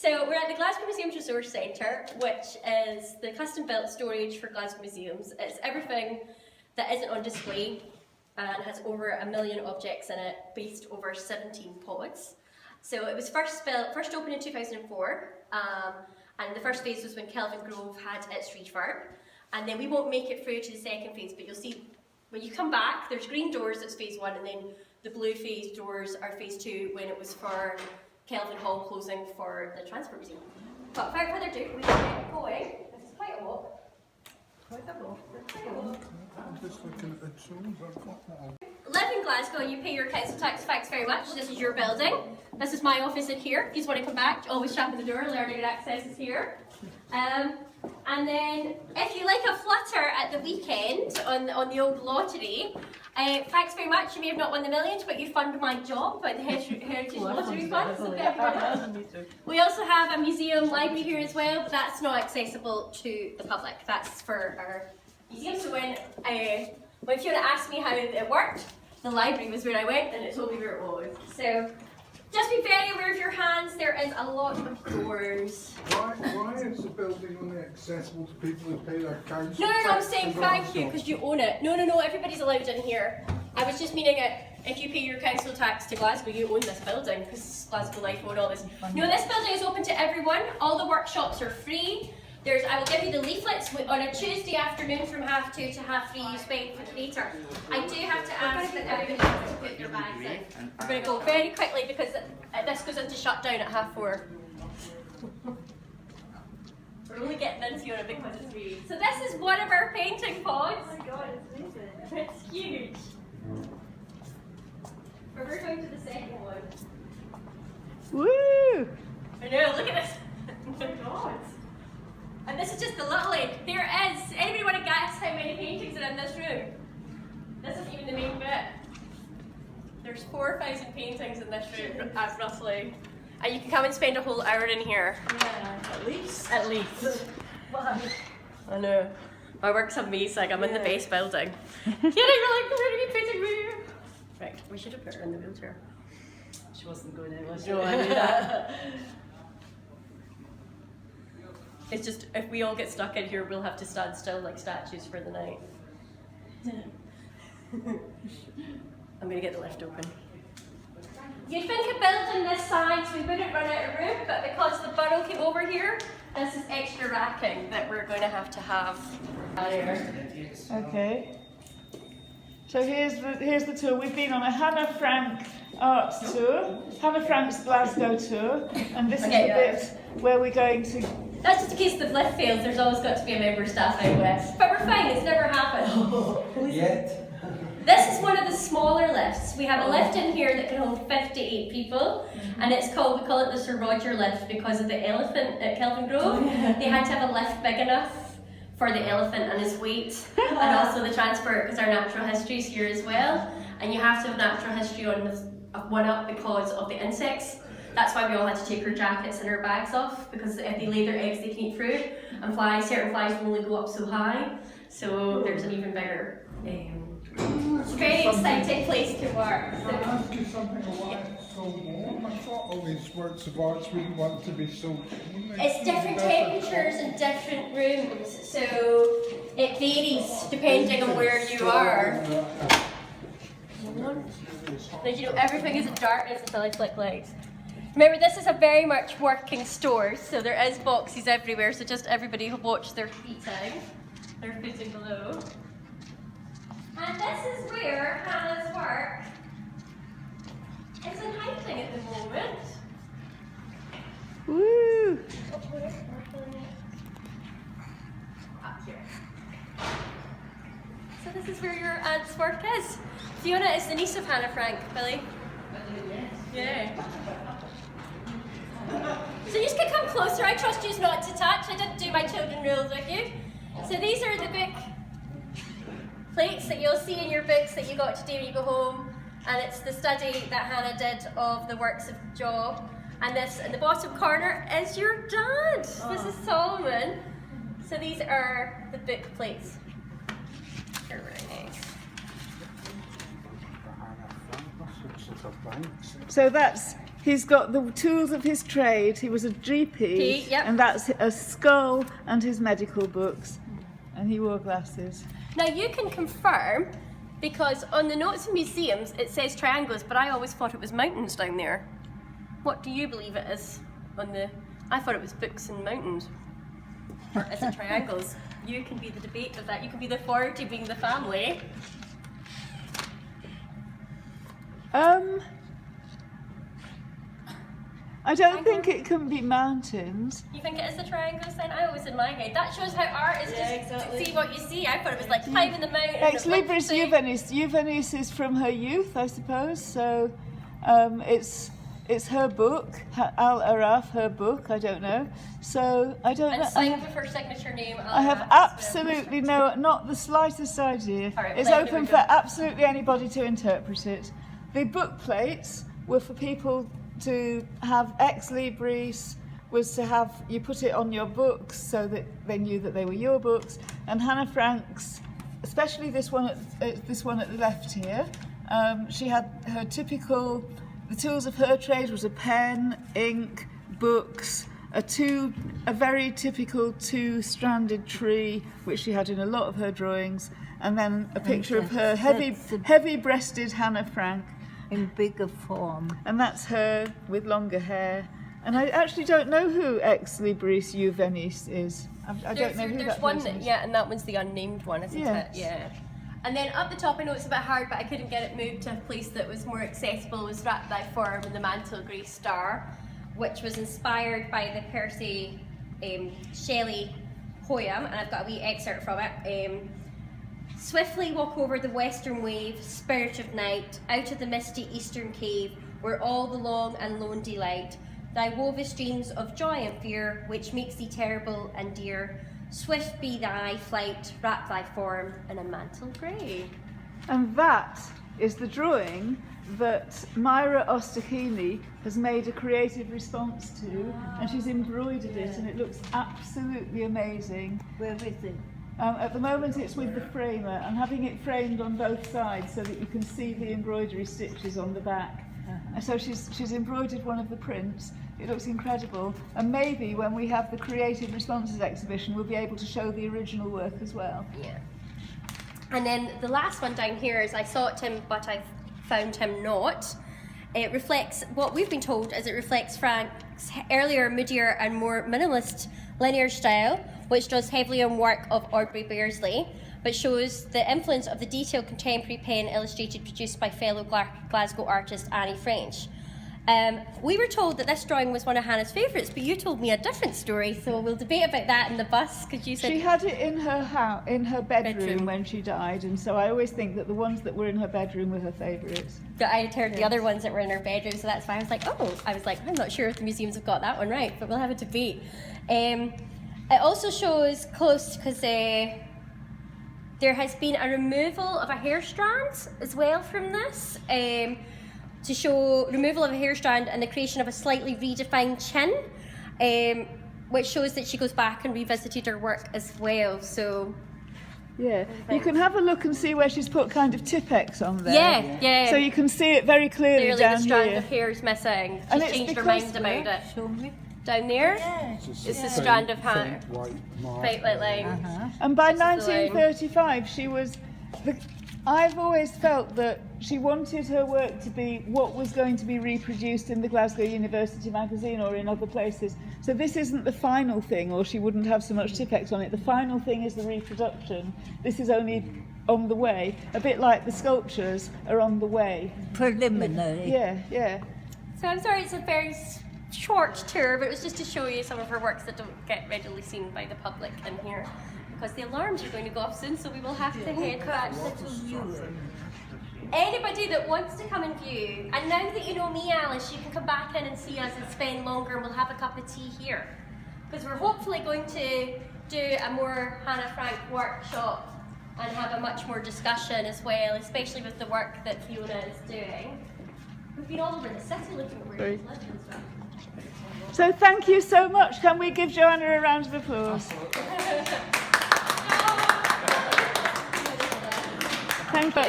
So we're at the Glasgow Museums Resource Centre, which is the custom-built storage for Glasgow museums. It's everything that isn't on display and has over 1 million objects in it, based over 17 pods. So it was first opened in 2004, and the first phase was when Kelvin Grove had its refurb. And then we won't make it through to the second phase, but you'll see when you come back, there's green doors, that's phase 1, and then the blue phase doors are phase 2, when it was for Kelvin Hall closing for the Transport Museum. But without further ado, we can get going. This is quite a walk. I'm just looking at the tools. I've got that. Live in Glasgow and you pay your council tax, thanks very much. This is your building. This is my office in here. If you want to come back, always sharpen the door, learning access is here. And then if you like a flutter at the weekend on the old lottery, thanks very much. You may have not won the millions, but you fund my job by the Heritage Lottery Fund. So we also have a museum library here as well, but that's not accessible to the public. That's for our museum. So when Fiona asked me how it worked, the library was where I went and it told me where it was. So just be very aware of your hands. There is a lot of doors. Why is the building only accessible to people who pay their council No, tax? I'm saying thank you because you own it. No, everybody's allowed in here. I was just meaning it. If you pay your council tax to Glasgow, you own this building because Glasgow Life own all this. No, this building is open to everyone. All the workshops are free. I will give you the leaflets on a Tuesday afternoon from 2:30 to 3:30. You spend for later. I do have to ask that everybody has to put their bags in. We're going to go very quickly because this goes into shutdown at 4:30. We're only getting in, Fiona, because it's free. So this is one of our painting pods. Oh my god, it's amazing. It's huge. We're going to the second one. Woo! I know, look at this. Oh my god. And this is just the little end. There is. Anybody want to guess how many paintings are in this room? This isn't even the main bit. There's 4,000 paintings in this room, roughly. And you can come and spend a whole hour in here. Yeah, at least. At least. I know. My work's amazing. I'm in the base building. Yeah, you're like, where are you putting me? Right, we should have put her in the wheelchair. She wasn't going in, was she? No, I knew that. It's just, if we all get stuck in here, we'll have to stand still like statues for the night. I'm going to get the lift open. You'd think of building this size, we wouldn't run out of room, but because the borough came over here, this is extra racking that we're going to have there. Okay. So here's the tour. We've been on a Hannah Frank Arts tour, Hannah Frank's Glasgow tour, and this is the bit where we're going to. That's just in case the lift fails, there's always got to be a member of staff out west. But we're fine, it's never happened. Yet. This is one of the smaller lifts. We have a lift in here that can hold 58 people, and we call it the Sir Roger lift because of the elephant at Kelvin Grove. They had to have a lift big enough for the elephant and his weight, and also the transport because our natural history is here as well. And you have to have natural history on one up because of the insects. That's why we all had to take our jackets and our bags off, because if they lay their eggs they can eat fruit, and certain flies will only go up so high, so there's an even bigger it's a very exciting place to work. Can I ask you something? Why it's so warm? I thought all these works of arts wouldn't want to be so. It's different temperatures in different rooms, so it varies depending on where you are. Like, you know, everything is in darkness until I flick lights. Remember, this is a very much working store, so there is boxes everywhere, so just everybody who watch their feeding, their footing below. And this is where Hannah's work is in hiding at the moment. Woo! Up here. So this is where your aunt's work is. Fiona is the niece of Hannah Frank, Billy. Yeah. So you just can come closer. I trust you not to touch. I didn't do my children rules with you. So these are the book plates that you'll see in your books that you got to do when you go home. And it's the study that Hannah did of the works of Job. And this in the bottom corner is your dad. Oh. This is Solomon. So these are the book plates. They're really nice. So that's He's got the tools of his trade. He was a GP, Yep. and that's a skull and his medical books. And he wore glasses. Now you can confirm, because on the notes of museums it says triangles, but I always thought it was mountains down there. What do you believe it is on the... I thought it was books and mountains. Or is it triangles? You can be the debate of that. You can be the authority being the family. I don't think it can be mountains. You think it is the triangles then? I always in my head. That shows how art is Yeah, just exactly. see what you see. I thought it was like climbing the mountain. Ex and it libris lifting. juvenis. Juvenis is from her youth, I suppose. So it's her book, Al Araf, her book. I don't know. So I don't And know. signed with her signature name. I have absolutely not the slightest idea. All right, It's well, here open we for go. absolutely anybody to interpret it. The book plates were for people to have ex libris, was to have, you put it on your books so that they knew that they were your books. And Hannah Frank's, especially this one at the left here, she had her typical, the tools of her trade was a pen, ink, books, a very typical two-stranded tree, which she had in a lot of her drawings, and then a picture of her heavy-breasted Hannah Frank. In bigger form. And that's her with longer hair. And I actually don't know who Ex Libris Juvenis is. I don't know who There's that one person that, is. yeah, and that one's the unnamed one, isn't Yes. it? Yeah. And then up the top, I know it's a bit hard, but I couldn't get it moved to a place that was more accessible, was Rat Thy Form and the Mantle Grey Star, which was inspired by the Percy Shelley poem, and I've got a wee excerpt from it. Swiftly walk over the western wave, spirit of night, out of the misty eastern cave, where all the long and lone delight. Thy wovest dreams of joy and fear, which makes thee terrible and dear. Swift be thy flight, wrap thy form in a mantle grey. And that is the drawing that Myra Ostachini has made a creative response to, and she's embroidered it, and it looks absolutely amazing. Where is it? At the moment it's with the framer. I'm having it framed on both sides so that you can see the embroidery stitches on the back. So she's embroidered one of the prints. It looks incredible, and maybe when we have the Creative Responses exhibition we'll be able to show the original work as well. Yeah. And then the last one down here is I sought him but I found him not. It reflects, what we've been told is it reflects Frank's earlier, moodier and more minimalist linear style, which draws heavily on work of Aubrey Beardsley, but shows the influence of the detailed contemporary pen illustrated produced by fellow Glasgow artist Annie French. We were told that this drawing was one of Hannah's favourites, but you told me a different story, so we'll debate about that in the bus, because you said... She had it in her house, in her bedroom Bedroom. when she died, and so I always think that the ones that were in her bedroom were her favourites. that I had heard the other ones that were in her bedroom, so that's why I was like, I'm not sure if the museums have got that one right, but we'll have a debate. It also shows close, because there has been a removal of a hair strand as well from this, to show removal of a hair strand and the creation of a slightly redefined chin, which shows that she goes back and revisited her work as well. So Yeah, you can have a look and see where she's put kind of Tipex on there. yeah. So you can see it very clearly clearly down the strand here. of hair is missing. She's And it's changed her because- mind about it. Show me. Down there, Yes. it's a strand of hair. Faint white mark. Faint white line. And by This is the line. 1935, she was. I've always felt that she wanted her work to be what was going to be reproduced in the Glasgow University magazine or in other places. So this isn't the final thing, or she wouldn't have so much Tipex on it. The final thing is the reproduction. This is only on the way, a bit like the sculptures are on the way. Preliminary. Yeah. So I'm sorry it's a very short tour, but it was just to show you some of her works that don't get readily seen by the public in here, because the alarms are going to go off soon, so we will have to head back. Anybody that wants to come and view, and now that you know me, Alice, you can come back in and see us and spend longer, and we'll have a cup of tea here, because we're hopefully going to do a more Hannah Frank workshop and have a much more discussion as well, especially with the work that Fiona is doing. We've been all over the city looking at where Great. she's lived and stuff. So thank you so much. Can we give Joanna a round of applause? Thank you.